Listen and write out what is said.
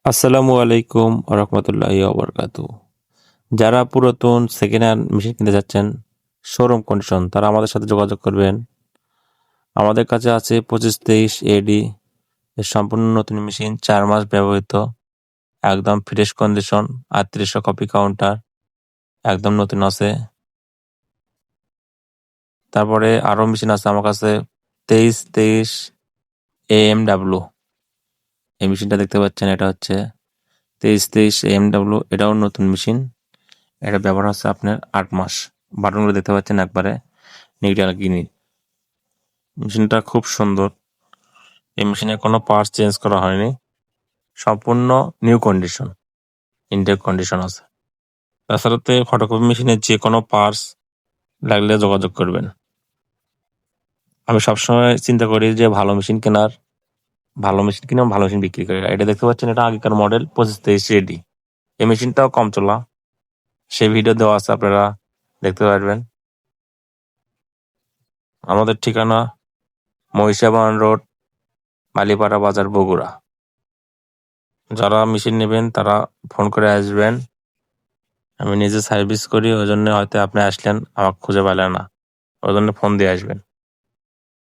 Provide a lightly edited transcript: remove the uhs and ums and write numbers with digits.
আসসালামু আলাইকুম রহমতুল্লাহি ওবরকাতু। যারা পুরাতন সেকেন্ড হ্যান্ড মেশিন কিনতে যাচ্ছেন শোরুম কন্ডিশন, তারা আমাদের সাথে যোগাযোগ করবেন। আমাদের কাছে আছে 2523 AD এর সম্পূর্ণ নতুন মেশিন, 4 মাস ব্যবহৃত, একদম ফ্রেশ কন্ডিশন, 3800 কপি কাউন্টার, একদম নতুন আছে। তারপরে আরো মেশিন আছে আমার কাছে 2323 AMW। এই মেশিনটা দেখতে পাচ্ছেন, এটা হচ্ছে 2323 AMW, এটাও নতুন মেশিন। এটা ব্যবহার হচ্ছে আপনার 8 মাস। বাটনগুলো দেখতে পাচ্ছেন একবারে নিট অ্যান্ড ক্লিন। মেশিনটা খুব সুন্দর। এই মেশিনে কোনো পার্টস চেঞ্জ করা হয়নি, সম্পূর্ণ নিউ কন্ডিশন, ইনটেক কন্ডিশন আছে। তাছাড়াতে ফটোকপি মেশিনের যে কোনো পার্টস লাগলে যোগাযোগ করবেন। আমি সবসময় চিন্তা করি যে ভালো মেশিন কেনার, ভালো মেশিন কিনে ভালো মেশিন বিক্রি করি। এটা দেখতে পাচ্ছেন, এটা আগেকার মডেল 2523 AD। এই মেশিনটাও কম চলা, সেই ভিডিও দেওয়া আছে, আপনারা দেখতে পারবেন। আমাদের ঠিকানা মহিষাবান রোড, মালিপাড়া বাজার, বগুড়া। যারা মেশিন নেবেন তারা ফোন করে আসবেন। আমি নিজে সার্ভিস করি, ওই জন্য হয়তো আপনি আসলেন আমাকে খুঁজে পেলেন না, ওই জন্য ফোন দিয়ে আসবেন।